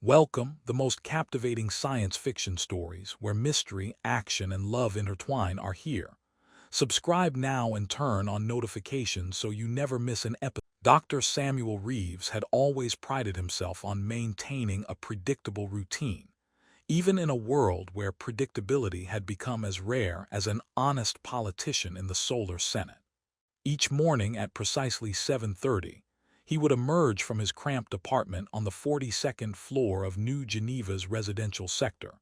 Welcome, the most captivating science fiction stories where mystery, action, and love intertwine are here. Subscribe now and turn on notifications so you never miss an episode. Dr. Samuel Reeves had always prided himself on maintaining a predictable routine, even in a world where predictability had become as rare as an honest politician in the solar Senate. Each morning at precisely 7:30, he would emerge from his cramped apartment on the 42nd floor of New Geneva's residential sector,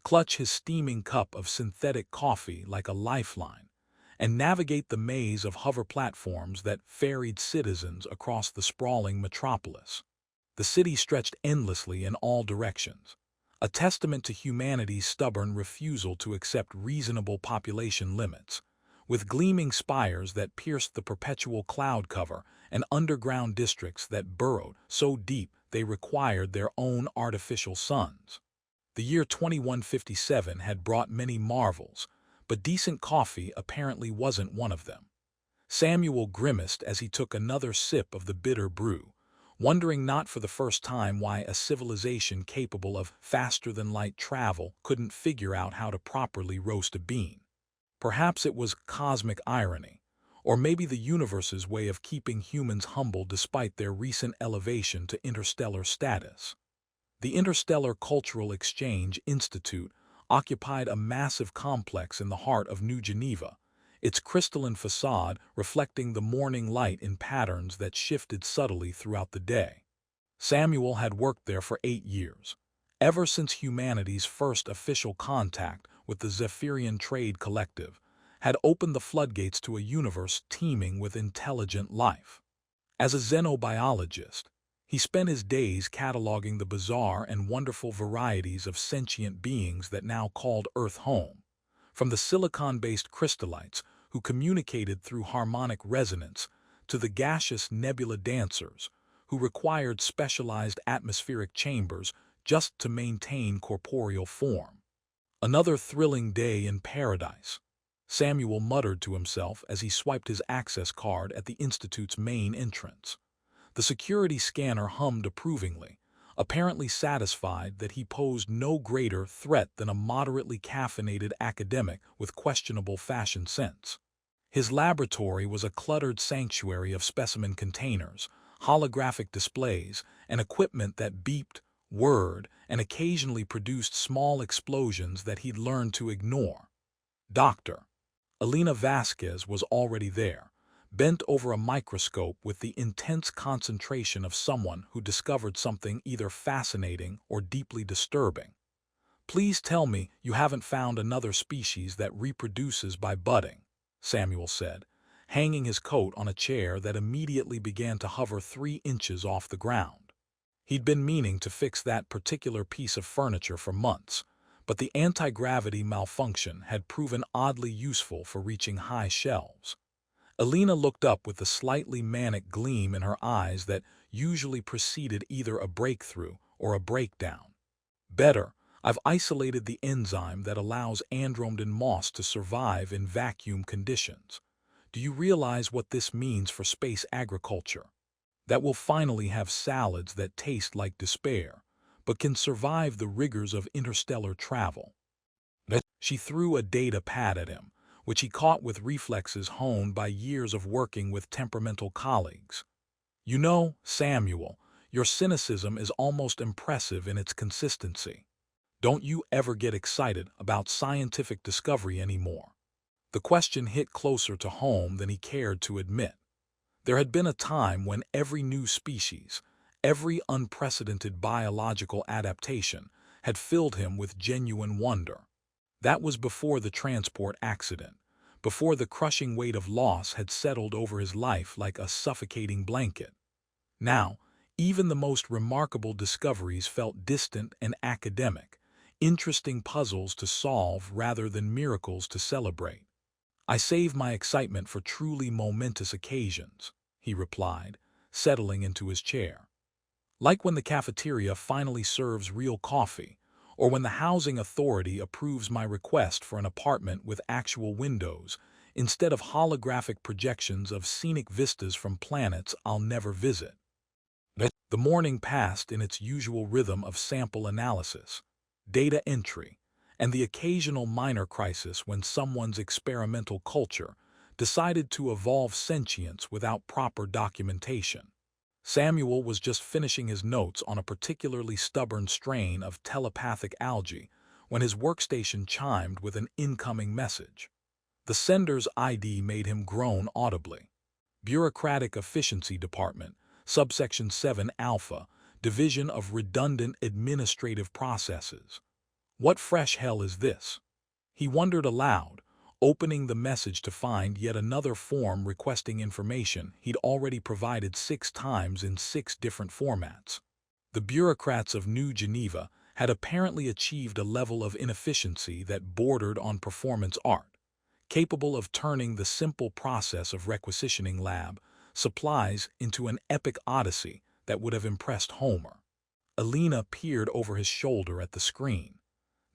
clutch his steaming cup of synthetic coffee like a lifeline, and navigate the maze of hover platforms that ferried citizens across the sprawling metropolis. The city stretched endlessly in all directions, a testament to humanity's stubborn refusal to accept reasonable population limits, with gleaming spires that pierced the perpetual cloud cover and underground districts that burrowed so deep they required their own artificial suns. The year 2157 had brought many marvels, but decent coffee apparently wasn't one of them. Samuel grimaced as he took another sip of the bitter brew, wondering not for the first time why a civilization capable of faster-than-light travel couldn't figure out how to properly roast a bean. Perhaps it was cosmic irony, or maybe the universe's way of keeping humans humble despite their recent elevation to interstellar status. The Interstellar Cultural Exchange Institute occupied a massive complex in the heart of New Geneva, its crystalline facade reflecting the morning light in patterns that shifted subtly throughout the day. Samuel had worked there for 8 years, ever since humanity's first official contact with the Zephyrian Trade Collective had opened the floodgates to a universe teeming with intelligent life. As a xenobiologist, he spent his days cataloging the bizarre and wonderful varieties of sentient beings that now called Earth home, from the silicon-based crystallites who communicated through harmonic resonance to the gaseous nebula dancers who required specialized atmospheric chambers just to maintain corporeal form. Another thrilling day in paradise, Samuel muttered to himself as he swiped his access card at the Institute's main entrance. The security scanner hummed approvingly, apparently satisfied that he posed no greater threat than a moderately caffeinated academic with questionable fashion sense. His laboratory was a cluttered sanctuary of specimen containers, holographic displays, and equipment that beeped, whirred, and occasionally produced small explosions that he'd learned to ignore. Dr. Elena Vasquez was already there, bent over a microscope with the intense concentration of someone who discovered something either fascinating or deeply disturbing. "Please tell me you haven't found another species that reproduces by budding," Samuel said, hanging his coat on a chair that immediately began to hover 3 inches off the ground. He'd been meaning to fix that particular piece of furniture for months, but the anti-gravity malfunction had proven oddly useful for reaching high shelves. Elena looked up with the slightly manic gleam in her eyes that usually preceded either a breakthrough or a breakdown. "Better, I've isolated the enzyme that allows andromedon moss to survive in vacuum conditions. Do you realize what this means for space agriculture? That we'll finally have salads that taste like despair, but can survive the rigors of interstellar travel." She threw a data pad at him, which he caught with reflexes honed by years of working with temperamental colleagues. "You know, Samuel, your cynicism is almost impressive in its consistency. Don't you ever get excited about scientific discovery anymore?" The question hit closer to home than he cared to admit. There had been a time when every new species, every unprecedented biological adaptation, had filled him with genuine wonder. That was before the transport accident, before the crushing weight of loss had settled over his life like a suffocating blanket. Now, even the most remarkable discoveries felt distant and academic, interesting puzzles to solve rather than miracles to celebrate. "I save my excitement for truly momentous occasions," he replied, settling into his chair. "Like when the cafeteria finally serves real coffee, or when the housing authority approves my request for an apartment with actual windows instead of holographic projections of scenic vistas from planets I'll never visit." The morning passed in its usual rhythm of sample analysis, data entry, and the occasional minor crisis when someone's experimental culture decided to evolve sentience without proper documentation. Samuel was just finishing his notes on a particularly stubborn strain of telepathic algae when his workstation chimed with an incoming message. The sender's ID made him groan audibly. Bureaucratic Efficiency Department, Subsection 7 Alpha, Division of Redundant Administrative Processes. What fresh hell is this? He wondered aloud, opening the message to find yet another form requesting information he'd already provided 6 times in 6 different formats. The bureaucrats of New Geneva had apparently achieved a level of inefficiency that bordered on performance art, capable of turning the simple process of requisitioning lab supplies into an epic odyssey that would have impressed Homer. Alina peered over his shoulder at the screen.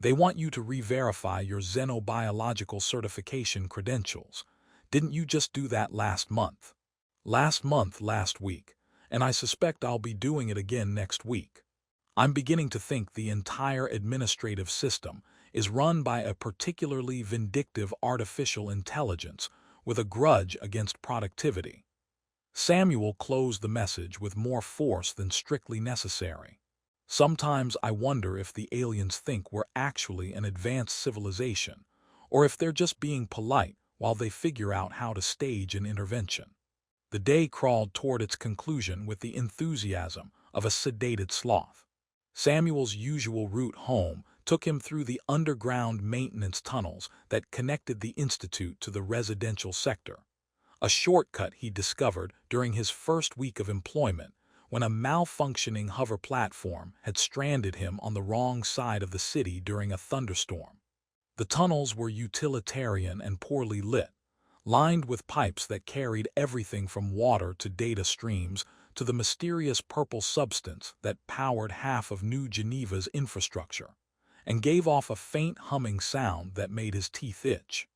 They want you to re-verify your xenobiological certification credentials. Didn't you just do that last month? Last week, and I suspect I'll be doing it again next week. I'm beginning to think the entire administrative system is run by a particularly vindictive artificial intelligence with a grudge against productivity. Samuel closed the message with more force than strictly necessary. Sometimes I wonder if the aliens think we're actually an advanced civilization, or if they're just being polite while they figure out how to stage an intervention. The day crawled toward its conclusion with the enthusiasm of a sedated sloth. Samuel's usual route home took him through the underground maintenance tunnels that connected the institute to the residential sector, a shortcut he discovered during his first week of employment when a malfunctioning hover platform had stranded him on the wrong side of the city during a thunderstorm. The tunnels were utilitarian and poorly lit, lined with pipes that carried everything from water to data streams to the mysterious purple substance that powered half of New Geneva's infrastructure, and gave off a faint humming sound that made his teeth itch.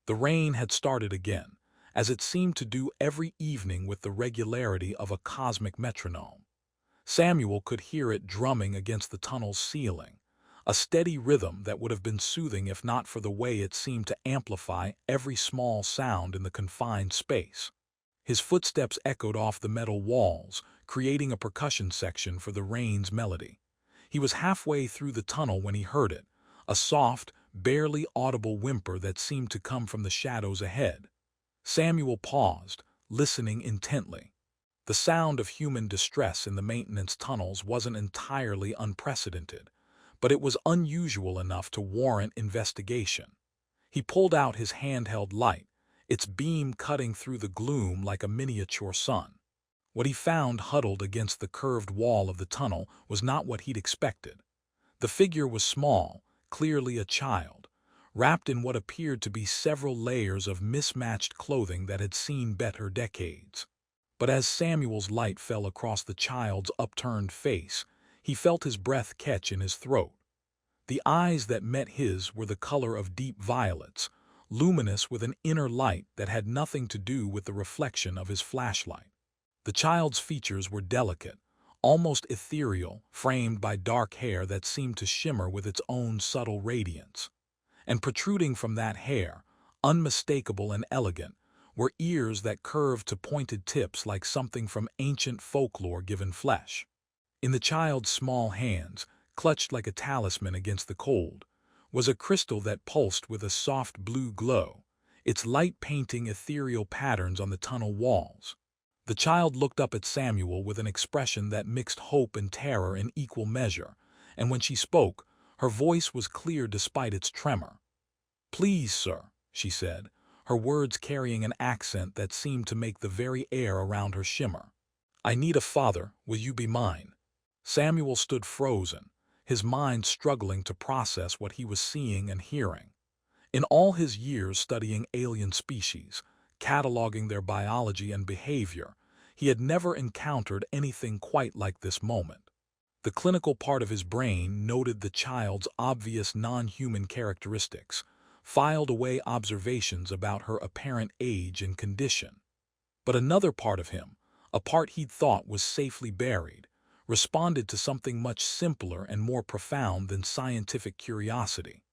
The rain had started again, as it seemed to do every evening with the regularity of a cosmic metronome. Samuel could hear it drumming against the tunnel's ceiling, a steady rhythm that would have been soothing if not for the way it seemed to amplify every small sound in the confined space. His footsteps echoed off the metal walls, creating a percussion section for the rain's melody. He was halfway through the tunnel when he heard it, a soft, barely audible whimper that seemed to come from the shadows ahead. Samuel paused, listening intently. The sound of human distress in the maintenance tunnels wasn't entirely unprecedented, but it was unusual enough to warrant investigation. He pulled out his handheld light, its beam cutting through the gloom like a miniature sun. What he found huddled against the curved wall of the tunnel was not what he'd expected. The figure was small, clearly a child, wrapped in what appeared to be several layers of mismatched clothing that had seen better decades. But as Samuel's light fell across the child's upturned face, he felt his breath catch in his throat. The eyes that met his were the color of deep violets, luminous with an inner light that had nothing to do with the reflection of his flashlight. The child's features were delicate, almost ethereal, framed by dark hair that seemed to shimmer with its own subtle radiance. And protruding from that hair, unmistakable and elegant, were ears that curved to pointed tips like something from ancient folklore given flesh. In the child's small hands, clutched like a talisman against the cold, was a crystal that pulsed with a soft blue glow, its light painting ethereal patterns on the tunnel walls. The child looked up at Samuel with an expression that mixed hope and terror in equal measure, and when she spoke, her voice was clear despite its tremor. "Please, sir," she said, her words carrying an accent that seemed to make the very air around her shimmer. "I need a father, will you be mine?" Samuel stood frozen, his mind struggling to process what he was seeing and hearing. In all his years studying alien species, cataloging their biology and behavior, he had never encountered anything quite like this moment. The clinical part of his brain noted the child's obvious non-human characteristics, filed away observations about her apparent age and condition. But another part of him, a part he'd thought was safely buried, responded to something much simpler and more profound than scientific curiosity.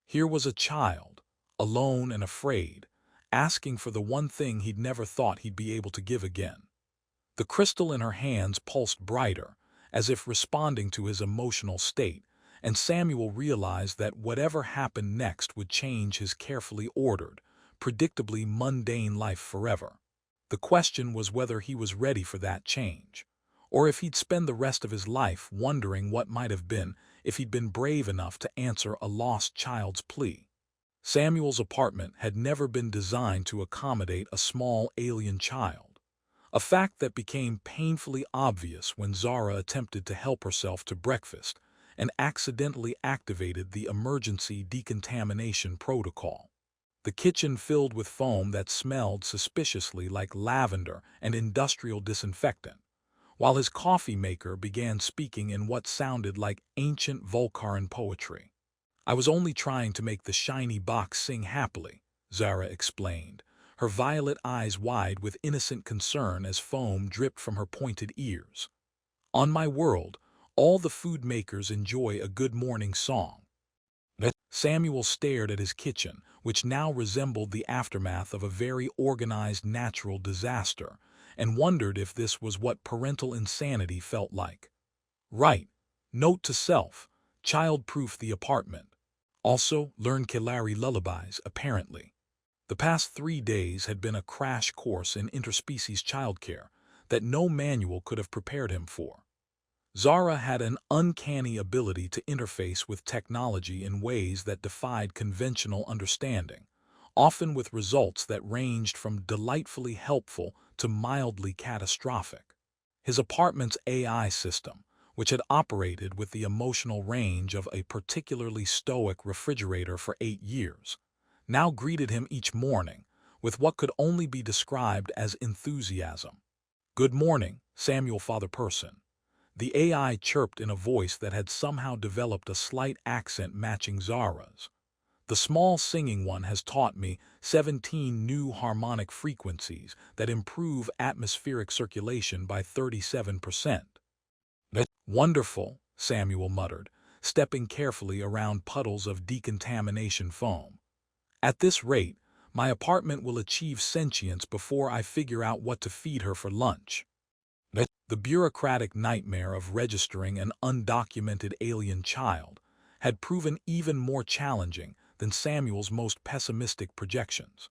Here was a child, alone and afraid, asking for the one thing he'd never thought he'd be able to give again. The crystal in her hands pulsed brighter, as if responding to his emotional state, and Samuel realized that whatever happened next would change his carefully ordered, predictably mundane life forever. The question was whether he was ready for that change, or if he'd spend the rest of his life wondering what might have been if he'd been brave enough to answer a lost child's plea. Samuel's apartment had never been designed to accommodate a small alien child, a fact that became painfully obvious when Zara attempted to help herself to breakfast and accidentally activated the emergency decontamination protocol. The kitchen filled with foam that smelled suspiciously like lavender and industrial disinfectant, while his coffee maker began speaking in what sounded like ancient Vulcaran poetry. "I was only trying to make the shiny box sing happily," Zara explained, her violet eyes wide with innocent concern as foam dripped from her pointed ears. "On my world, all the food makers enjoy a good morning song." Samuel stared at his kitchen, which now resembled the aftermath of a very organized natural disaster, and wondered if this was what parental insanity felt like. Right. Note to self, child-proof the apartment. Also, learn Kelari lullabies, apparently. The past 3 days had been a crash course in interspecies childcare that no manual could have prepared him for. Zara had an uncanny ability to interface with technology in ways that defied conventional understanding, often with results that ranged from delightfully helpful to mildly catastrophic. His apartment's AI system, which had operated with the emotional range of a particularly stoic refrigerator for 8 years, now greeted him each morning with what could only be described as enthusiasm. "Good morning, Samuel Father Person." The AI chirped in a voice that had somehow developed a slight accent matching Zara's. "The small singing one has taught me 17 new harmonic frequencies that improve atmospheric circulation by 37%. "Wonderful," Samuel muttered, stepping carefully around puddles of decontamination foam. "At this rate, my apartment will achieve sentience before I figure out what to feed her for lunch." The bureaucratic nightmare of registering an undocumented alien child had proven even more challenging than Samuel's most pessimistic projections.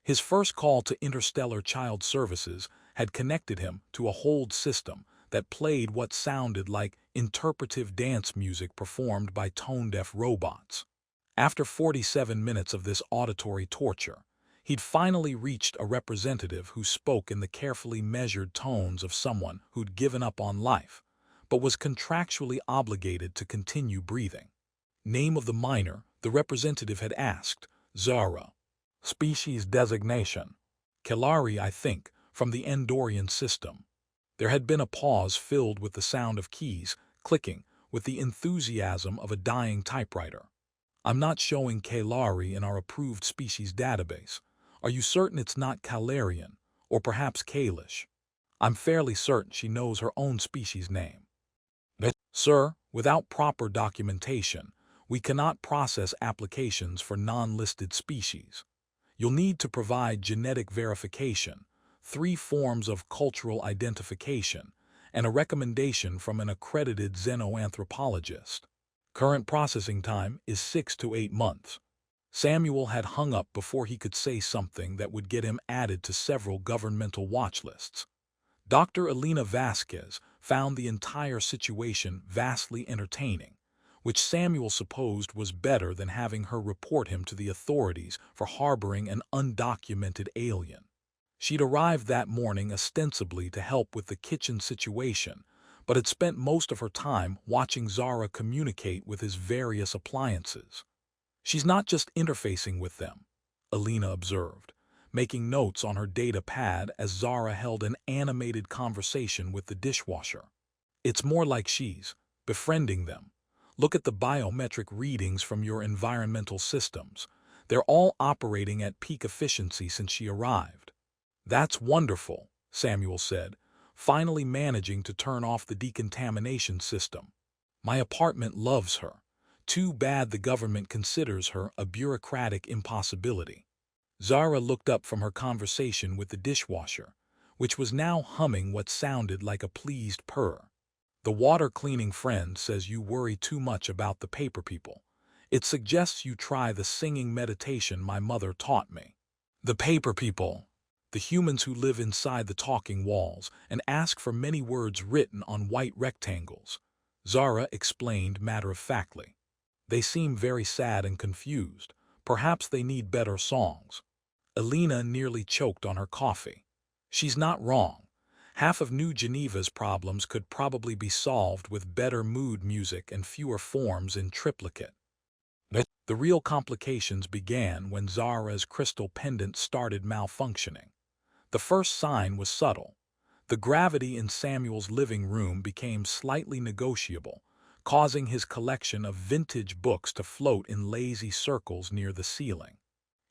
His first call to Interstellar Child Services had connected him to a hold system that played what sounded like interpretive dance music performed by tone-deaf robots. After 47 minutes of this auditory torture, he'd finally reached a representative who spoke in the carefully measured tones of someone who'd given up on life, but was contractually obligated to continue breathing. "Name of the minor," the representative had asked. "Zara." "Species designation." "Kelari, I think, from the Endorian system." There had been a pause filled with the sound of keys clicking with the enthusiasm of a dying typewriter. "I'm not showing Kelari in our approved species database. Are you certain it's not Calarian, or perhaps Kalish?" "I'm fairly certain she knows her own species name." "Sir, without proper documentation, we cannot process applications for non-listed species. You'll need to provide genetic verification, 3 forms of cultural identification, and a recommendation from an accredited xenoanthropologist. Current processing time is 6 to 8 months. Samuel had hung up before he could say something that would get him added to several governmental watch lists. Dr. Elena Vasquez found the entire situation vastly entertaining, which Samuel supposed was better than having her report him to the authorities for harboring an undocumented alien. She'd arrived that morning ostensibly to help with the kitchen situation, but had spent most of her time watching Zara communicate with his various appliances. "She's not just interfacing with them," Elena observed, making notes on her data pad as Zara held an animated conversation with the dishwasher. "It's more like she's befriending them. Look at the biometric readings from your environmental systems. They're all operating at peak efficiency since she arrived." "That's wonderful," Samuel said, finally managing to turn off the decontamination system. My apartment loves her. Too bad the government considers her a bureaucratic impossibility. Zara looked up from her conversation with the dishwasher, which was now humming what sounded like a pleased purr. The water-cleaning friend says you worry too much about the paper people. It suggests you try the singing meditation my mother taught me. The paper people, the humans who live inside the talking walls and ask for many words written on white rectangles, Zara explained matter-of-factly. They seem very sad and confused. Perhaps they need better songs. Alina nearly choked on her coffee. She's not wrong. Half of New Geneva's problems could probably be solved with better mood music and fewer forms in triplicate. The real complications began when Zara's crystal pendant started malfunctioning. The first sign was subtle. The gravity in Samuel's living room became slightly negotiable, causing his collection of vintage books to float in lazy circles near the ceiling.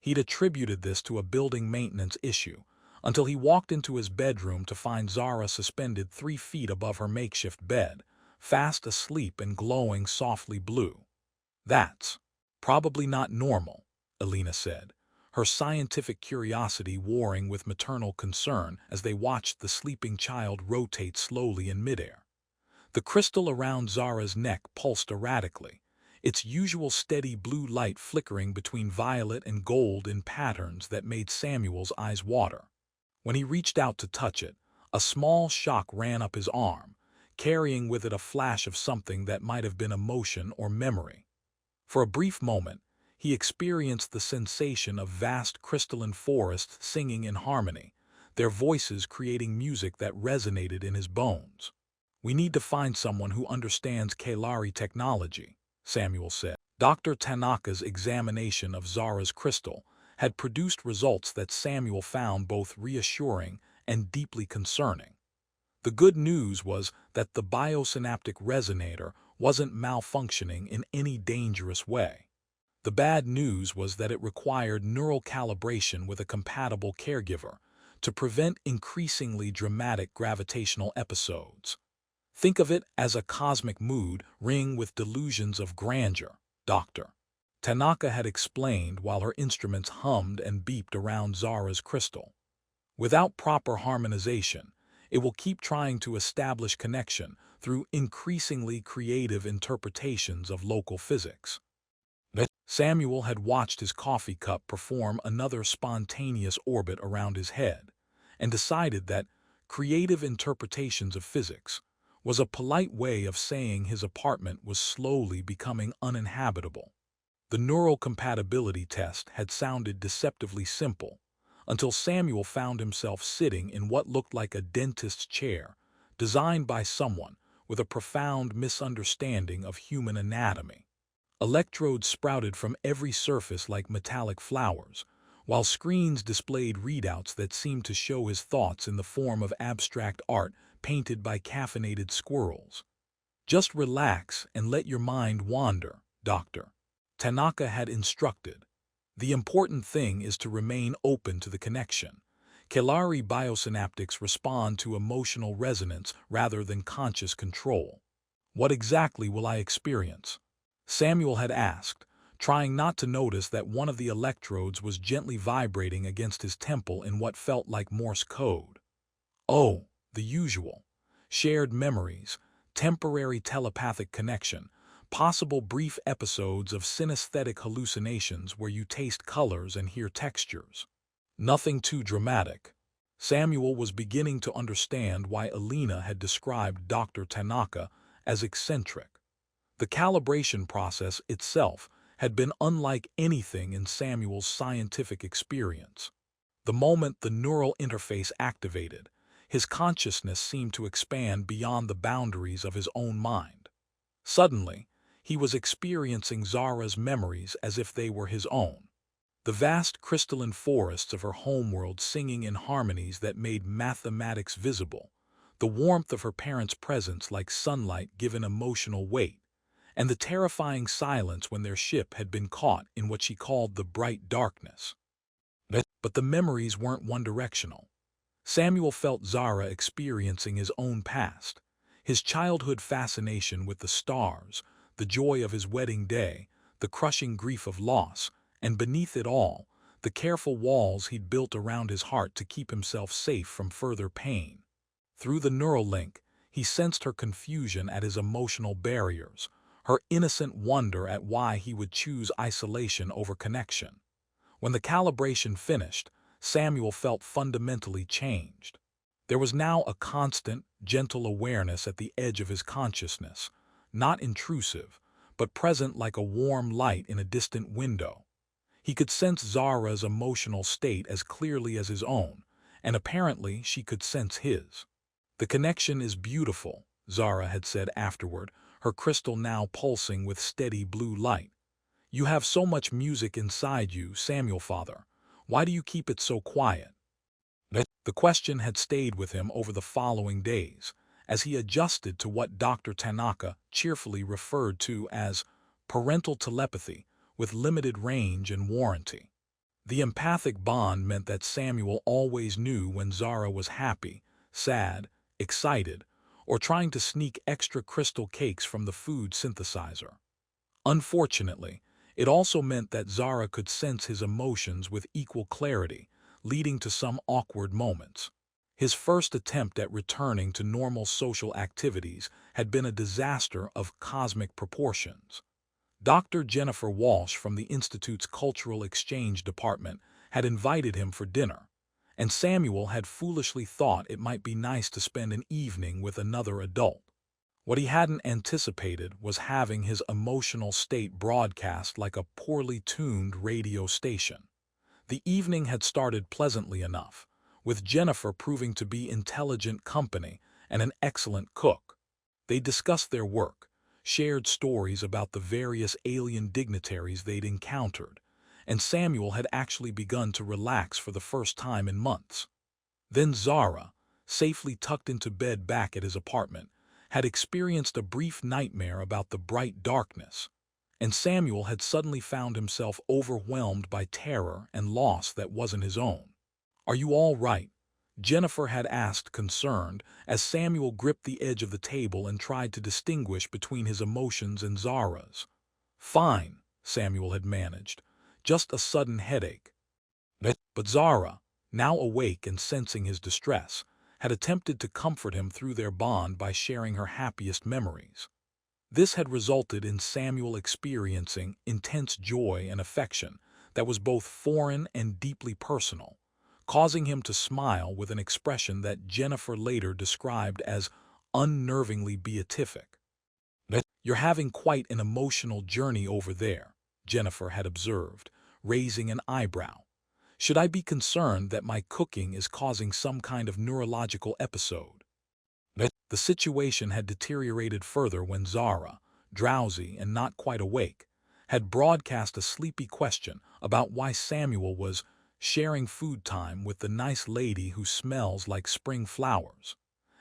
He'd attributed this to a building maintenance issue, until he walked into his bedroom to find Zara suspended 3 feet above her makeshift bed, fast asleep and glowing softly blue. "That's probably not normal," Alina said, her scientific curiosity warring with maternal concern as they watched the sleeping child rotate slowly in midair. The crystal around Zara's neck pulsed erratically, its usual steady blue light flickering between violet and gold in patterns that made Samuel's eyes water. When he reached out to touch it, a small shock ran up his arm, carrying with it a flash of something that might have been emotion or memory. For a brief moment, he experienced the sensation of vast crystalline forests singing in harmony, their voices creating music that resonated in his bones. "We need to find someone who understands Kalari technology," Samuel said. Dr. Tanaka's examination of Zara's crystal had produced results that Samuel found both reassuring and deeply concerning. The good news was that the biosynaptic resonator wasn't malfunctioning in any dangerous way. The bad news was that it required neural calibration with a compatible caregiver to prevent increasingly dramatic gravitational episodes. "Think of it as a cosmic mood ring with delusions of grandeur," Dr. Tanaka had explained while her instruments hummed and beeped around Zara's crystal. "Without proper harmonization, it will keep trying to establish connection through increasingly creative interpretations of local physics." Samuel had watched his coffee cup perform another spontaneous orbit around his head, and decided that creative interpretations of physics was a polite way of saying his apartment was slowly becoming uninhabitable. The neural compatibility test had sounded deceptively simple, until Samuel found himself sitting in what looked like a dentist's chair, designed by someone with a profound misunderstanding of human anatomy. Electrodes sprouted from every surface like metallic flowers, while screens displayed readouts that seemed to show his thoughts in the form of abstract art painted by caffeinated squirrels. "Just relax and let your mind wander," Dr. Tanaka had instructed. "The important thing is to remain open to the connection. Kalari biosynaptics respond to emotional resonance rather than conscious control." "What exactly will I experience?" Samuel had asked, trying not to notice that one of the electrodes was gently vibrating against his temple in what felt like Morse code. "Oh, the usual. Shared memories, temporary telepathic connection, possible brief episodes of synesthetic hallucinations where you taste colors and hear textures. Nothing too dramatic." Samuel was beginning to understand why Alina had described Dr. Tanaka as eccentric. The calibration process itself had been unlike anything in Samuel's scientific experience. The moment the neural interface activated, his consciousness seemed to expand beyond the boundaries of his own mind. Suddenly, he was experiencing Zara's memories as if they were his own. The vast crystalline forests of her homeworld singing in harmonies that made mathematics visible, the warmth of her parents' presence like sunlight given emotional weight, and the terrifying silence when their ship had been caught in what she called the bright darkness. But the memories weren't one-directional. Samuel felt Zara experiencing his own past, his childhood fascination with the stars, the joy of his wedding day, the crushing grief of loss, and beneath it all, the careful walls he'd built around his heart to keep himself safe from further pain. Through the neural link, he sensed her confusion at his emotional barriers, her innocent wonder at why he would choose isolation over connection. When the calibration finished, Samuel felt fundamentally changed. There was now a constant, gentle awareness at the edge of his consciousness, not intrusive, but present like a warm light in a distant window. He could sense Zara's emotional state as clearly as his own, and apparently she could sense his. "The connection is beautiful," Zara had said afterward, her crystal now pulsing with steady blue light. "You have so much music inside you, Samuel father. Why do you keep it so quiet?" The question had stayed with him over the following days, as he adjusted to what Dr. Tanaka cheerfully referred to as parental telepathy with limited range and warranty. The empathic bond meant that Samuel always knew when Zara was happy, sad, excited, or trying to sneak extra crystal cakes from the food synthesizer. Unfortunately, it also meant that Zara could sense his emotions with equal clarity, leading to some awkward moments. His first attempt at returning to normal social activities had been a disaster of cosmic proportions. Dr. Jennifer Walsh from the Institute's Cultural Exchange Department had invited him for dinner, and Samuel had foolishly thought it might be nice to spend an evening with another adult. What he hadn't anticipated was having his emotional state broadcast like a poorly tuned radio station. The evening had started pleasantly enough, with Jennifer proving to be intelligent company and an excellent cook. They discussed their work, shared stories about the various alien dignitaries they'd encountered, and Samuel had actually begun to relax for the first time in months. Then Zara, safely tucked into bed back at his apartment, had experienced a brief nightmare about the bright darkness, and Samuel had suddenly found himself overwhelmed by terror and loss that wasn't his own. "Are you all right?" Jennifer had asked, concerned, as Samuel gripped the edge of the table and tried to distinguish between his emotions and Zara's. "Fine," Samuel had managed. "Just a sudden headache." But Zara, now awake and sensing his distress, had attempted to comfort him through their bond by sharing her happiest memories. This had resulted in Samuel experiencing intense joy and affection that was both foreign and deeply personal, causing him to smile with an expression that Jennifer later described as unnervingly beatific. "You're having quite an emotional journey over there," Jennifer had observed, raising an eyebrow. "Should I be concerned that my cooking is causing some kind of neurological episode?" The situation had deteriorated further when Zara, drowsy and not quite awake, had broadcast a sleepy question about why Samuel was sharing food time with the nice lady who smells like spring flowers,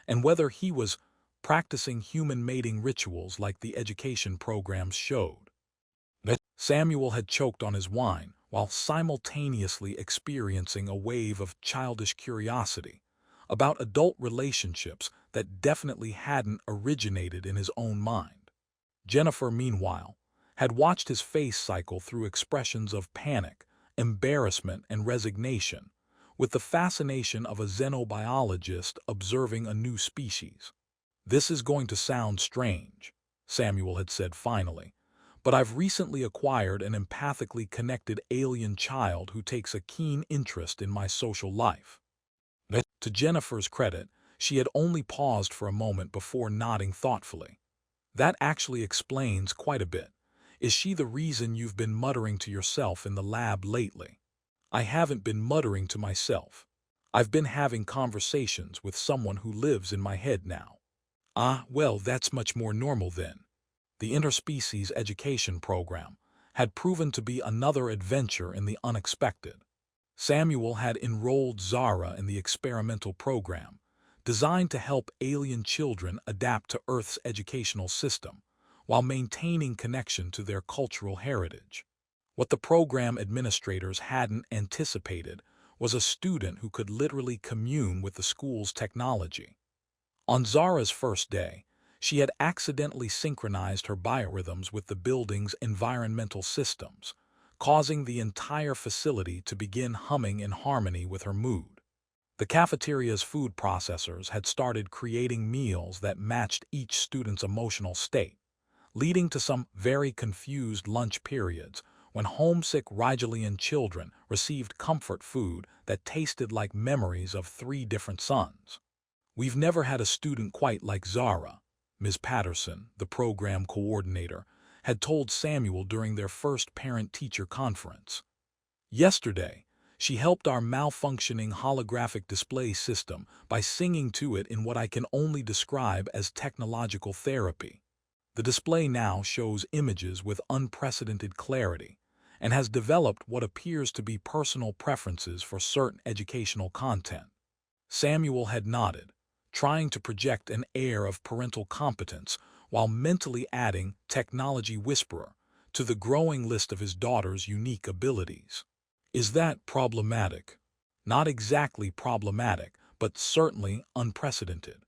and whether he was practicing human mating rituals like the education programs showed. Samuel had choked on his wine while simultaneously experiencing a wave of childish curiosity about adult relationships that definitely hadn't originated in his own mind. Jennifer, meanwhile, had watched his face cycle through expressions of panic, embarrassment, and resignation, with the fascination of a xenobiologist observing a new species. "This is going to sound strange," Samuel had said finally, "but I've recently acquired an empathically connected alien child who takes a keen interest in my social life." To Jennifer's credit, she had only paused for a moment before nodding thoughtfully. "That actually explains quite a bit. Is she the reason you've been muttering to yourself in the lab lately?" "I haven't been muttering to myself. I've been having conversations with someone who lives in my head now." "Ah, well, that's much more normal then." The interspecies education program had proven to be another adventure in the unexpected. Samuel had enrolled Zara in the experimental program, designed to help alien children adapt to Earth's educational system, while maintaining connection to their cultural heritage. What the program administrators hadn't anticipated was a student who could literally commune with the school's technology. On Zara's first day, she had accidentally synchronized her biorhythms with the building's environmental systems, causing the entire facility to begin humming in harmony with her mood. The cafeteria's food processors had started creating meals that matched each student's emotional state, leading to some very confused lunch periods when homesick Rigelian children received comfort food that tasted like memories of three different suns. "We've never had a student quite like Zara," Ms. Patterson, the program coordinator, had told Samuel during their first parent-teacher conference. Yesterday, she helped our malfunctioning holographic display system by singing to it in what I can only describe as technological therapy. The display now shows images with unprecedented clarity and has developed what appears to be personal preferences for certain educational content. Samuel had nodded, trying to project an air of parental competence while mentally adding technology whisperer to the growing list of his daughter's unique abilities. "Is that problematic?" "Not exactly problematic, but certainly unprecedented.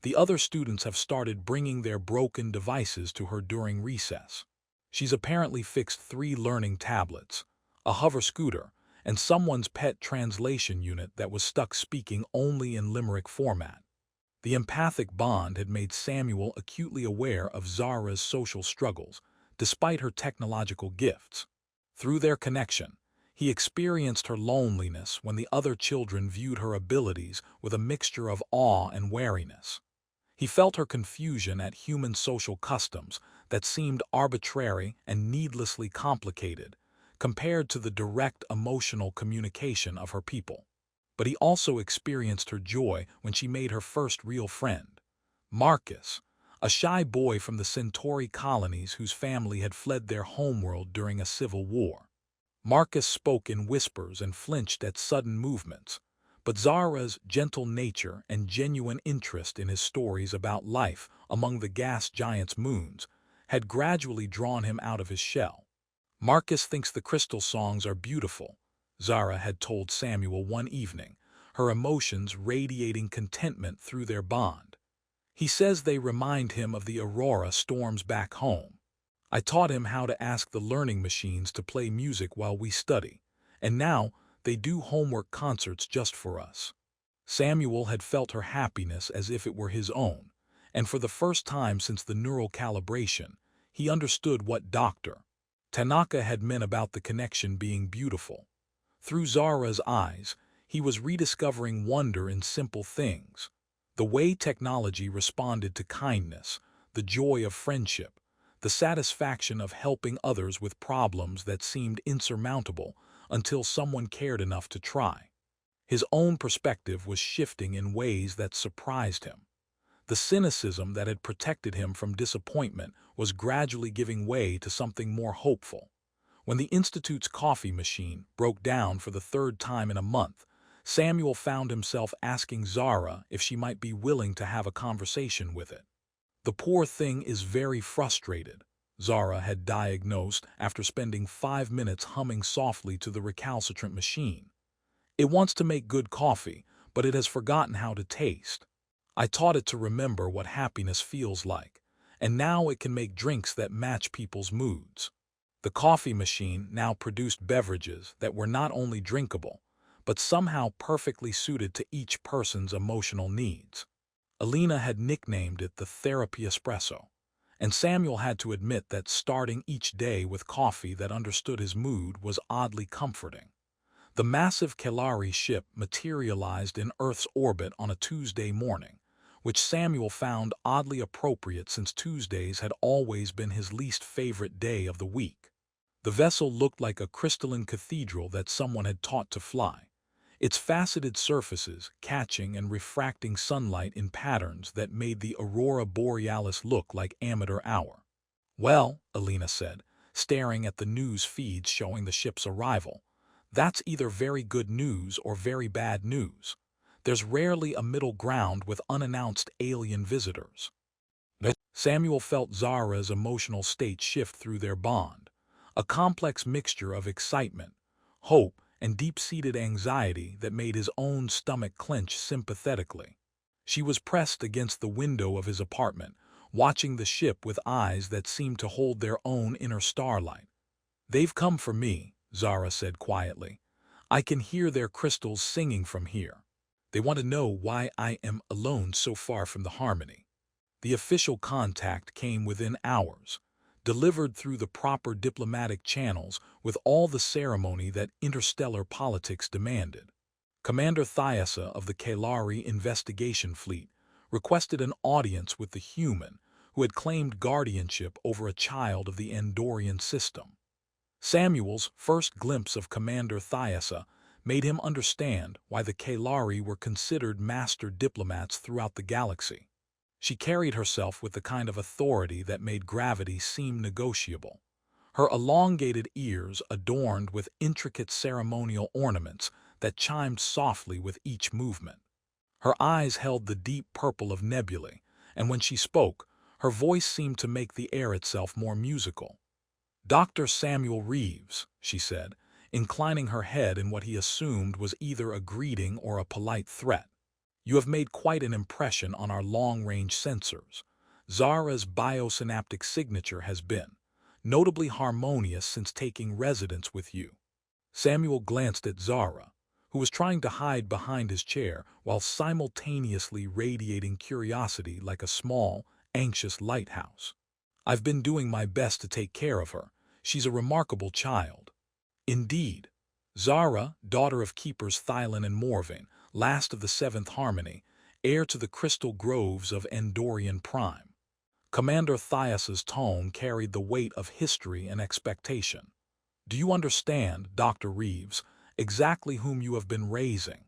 The other students have started bringing their broken devices to her during recess. She's apparently fixed 3 learning tablets, a hover scooter, and someone's pet translation unit that was stuck speaking only in limerick format." The empathic bond had made Samuel acutely aware of Zara's social struggles, despite her technological gifts. Through their connection, he experienced her loneliness when the other children viewed her abilities with a mixture of awe and wariness. He felt her confusion at human social customs that seemed arbitrary and needlessly complicated compared to the direct emotional communication of her people. But he also experienced her joy when she made her first real friend, Marcus, a shy boy from the Centauri colonies whose family had fled their homeworld during a civil war. Marcus spoke in whispers and flinched at sudden movements, but Zara's gentle nature and genuine interest in his stories about life among the gas giants' moons had gradually drawn him out of his shell. "Marcus thinks the crystal songs are beautiful," Zara had told Samuel one evening, her emotions radiating contentment through their bond. "He says they remind him of the aurora storms back home. I taught him how to ask the learning machines to play music while we study, and now they do homework concerts just for us." Samuel had felt her happiness as if it were his own, and for the first time since the neural calibration, he understood what Dr. Tanaka had meant about the connection being beautiful. Through Zara's eyes, he was rediscovering wonder in simple things. The way technology responded to kindness, the joy of friendship, the satisfaction of helping others with problems that seemed insurmountable until someone cared enough to try. His own perspective was shifting in ways that surprised him. The cynicism that had protected him from disappointment was gradually giving way to something more hopeful. When the Institute's coffee machine broke down for the 3rd time in a month, Samuel found himself asking Zara if she might be willing to have a conversation with it. "The poor thing is very frustrated," Zara had diagnosed after spending 5 minutes humming softly to the recalcitrant machine. "It wants to make good coffee, but it has forgotten how to taste. I taught it to remember what happiness feels like, and now it can make drinks that match people's moods." The coffee machine now produced beverages that were not only drinkable, but somehow perfectly suited to each person's emotional needs. Alina had nicknamed it the therapy espresso, and Samuel had to admit that starting each day with coffee that understood his mood was oddly comforting. The massive Kelari ship materialized in Earth's orbit on a Tuesday morning, which Samuel found oddly appropriate since Tuesdays had always been his least favorite day of the week. The vessel looked like a crystalline cathedral that someone had taught to fly, its faceted surfaces catching and refracting sunlight in patterns that made the aurora borealis look like amateur hour. "Well," Alina said, staring at the news feeds showing the ship's arrival, "that's either very good news or very bad news. There's rarely a middle ground with unannounced alien visitors." Samuel felt Zara's emotional state shift through their bond, a complex mixture of excitement, hope, and deep-seated anxiety that made his own stomach clench sympathetically. She was pressed against the window of his apartment, watching the ship with eyes that seemed to hold their own inner starlight. "They've come for me," Zara said quietly. "I can hear their crystals singing from here. They want to know why I am alone so far from the harmony." The official contact came within hours, delivered through the proper diplomatic channels with all the ceremony that interstellar politics demanded. Commander Thyessa of the Kalari Investigation Fleet requested an audience with the human who had claimed guardianship over a child of the Andorian system. Samuel's first glimpse of Commander Thyessa made him understand why the Kalari were considered master diplomats throughout the galaxy. She carried herself with the kind of authority that made gravity seem negotiable. Her elongated ears adorned with intricate ceremonial ornaments that chimed softly with each movement. Her eyes held the deep purple of nebulae, and when she spoke, her voice seemed to make the air itself more musical. "Dr. Samuel Reeves," she said, inclining her head in what he assumed was either a greeting or a polite threat. "You have made quite an impression on our long-range sensors. Zara's biosynaptic signature has been notably harmonious since taking residence with you." Samuel glanced at Zara, who was trying to hide behind his chair while simultaneously radiating curiosity like a small, anxious lighthouse. "I've been doing my best to take care of her. She's a remarkable child." "Indeed." Zara, daughter of keepers Thylin and Morvain, last of the Seventh Harmony, heir to the crystal groves of Andorian Prime. Commander Thyessa's tone carried the weight of history and expectation. "Do you understand, Dr. Reeves, exactly whom you have been raising?"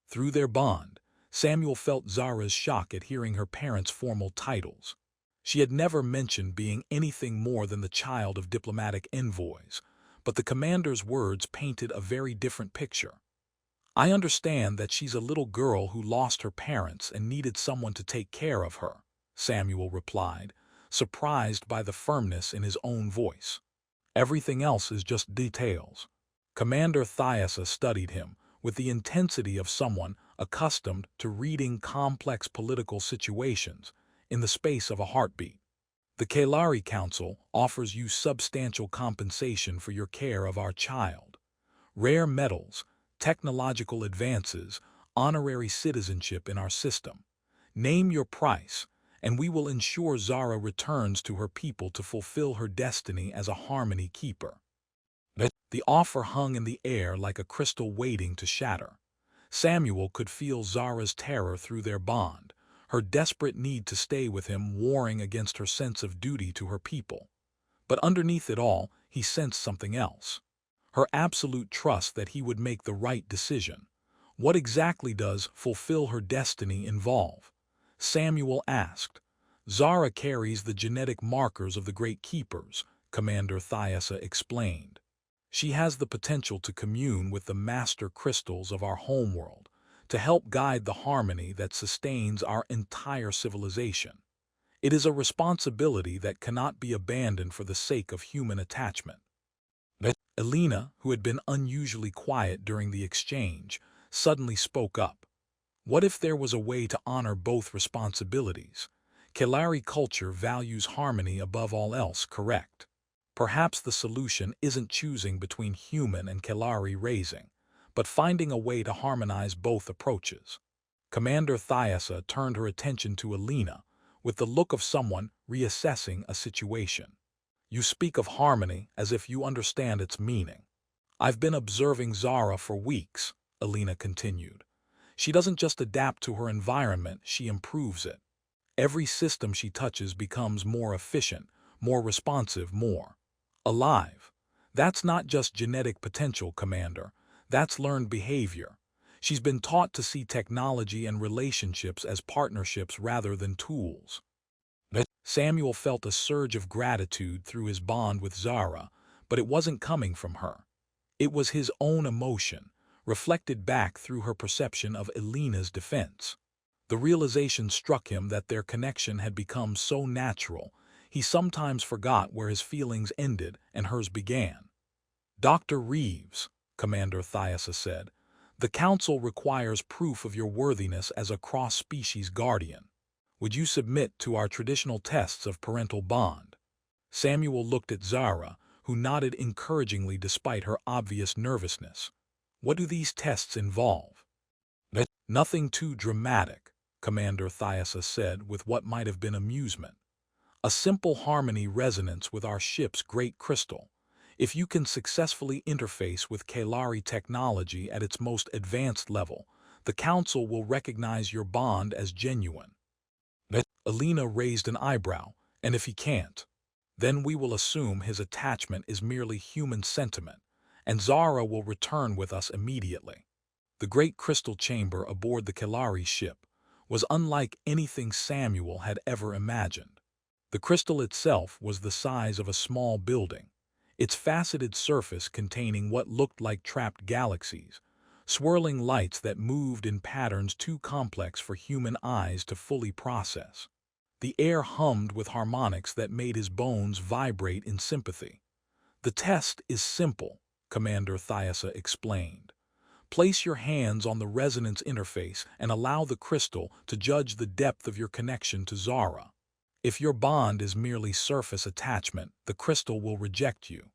Through their bond, Samuel felt Zara's shock at hearing her parents' formal titles. She had never mentioned being anything more than the child of diplomatic envoys, but the commander's words painted a very different picture. "I understand that she's a little girl who lost her parents and needed someone to take care of her," Samuel replied, surprised by the firmness in his own voice. "Everything else is just details." Commander Thyessa studied him with the intensity of someone accustomed to reading complex political situations in the space of a heartbeat. "The Kalari Council offers you substantial compensation for your care of our child. Rare metals, technological advances, honorary citizenship in our system. Name your price, and we will ensure Zara returns to her people to fulfill her destiny as a harmony keeper." The offer hung in the air like a crystal waiting to shatter. Samuel could feel Zara's terror through their bond, her desperate need to stay with him warring against her sense of duty to her people. But underneath it all, he sensed something else. Her absolute trust that he would make the right decision. "What exactly does fulfill her destiny involve?" Samuel asked. "Zara carries the genetic markers of the Great Keepers," Commander Thyessa explained. "She has the potential to commune with the master crystals of our homeworld, to help guide the harmony that sustains our entire civilization. It is a responsibility that cannot be abandoned for the sake of human attachment." Elena, who had been unusually quiet during the exchange, suddenly spoke up. "What if there was a way to honor both responsibilities? Kalari culture values harmony above all else, correct? Perhaps the solution isn't choosing between human and Kalari raising, but finding a way to harmonize both approaches." Commander Thyessa turned her attention to Elena with the look of someone reassessing a situation. "You speak of harmony as if you understand its meaning." "I've been observing Zara for weeks," Elena continued. "She doesn't just adapt to her environment, she improves it. Every system she touches becomes more efficient, more responsive, more alive. That's not just genetic potential, Commander. That's learned behavior. She's been taught to see technology and relationships as partnerships rather than tools." Samuel felt a surge of gratitude through his bond with Zara, but it wasn't coming from her. It was his own emotion, reflected back through her perception of Elena's defense. The realization struck him that their connection had become so natural, he sometimes forgot where his feelings ended and hers began. "Dr. Reeves," Commander Thyessa said. "The Council requires proof of your worthiness as a cross-species guardian. Would you submit to our traditional tests of parental bond?" Samuel looked at Zara, who nodded encouragingly despite her obvious nervousness. "What do these tests involve?" "Nothing too dramatic," Commander Thyessa said with what might have been amusement. "A simple harmony resonance with our ship's great crystal. If you can successfully interface with Kalari technology at its most advanced level, the Council will recognize your bond as genuine." Alina raised an eyebrow. "And if he can't?" "Then we will assume his attachment is merely human sentiment, and Zara will return with us immediately." The great crystal chamber aboard the Kalari ship was unlike anything Samuel had ever imagined. The crystal itself was the size of a small building, its faceted surface containing what looked like trapped galaxies, swirling lights that moved in patterns too complex for human eyes to fully process. The air hummed with harmonics that made his bones vibrate in sympathy. "The test is simple," Commander Thyessa explained. "Place your hands on the resonance interface and allow the crystal to judge the depth of your connection to Zara. If your bond is merely surface attachment, the crystal will reject you.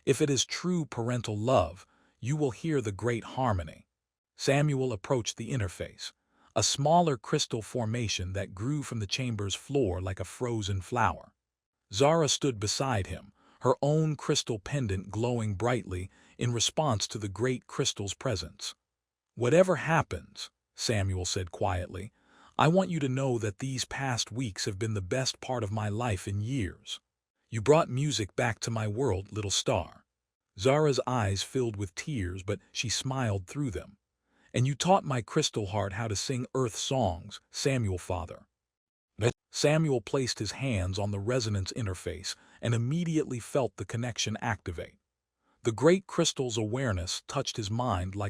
If it is true parental love, you will hear the great harmony." Samuel approached the interface, a smaller crystal formation that grew from the chamber's floor like a frozen flower. Zara stood beside him, her own crystal pendant glowing brightly in response to the great crystal's presence. "Whatever happens," Samuel said quietly, "I want you to know that these past weeks have been the best part of my life in years. You brought music back to my world, little star." Zara's eyes filled with tears, but she smiled through them. "And you taught my crystal heart how to sing Earth songs, Samuel father." Samuel placed his hands on the resonance interface and immediately felt the connection activate. The great crystal's awareness touched his mind like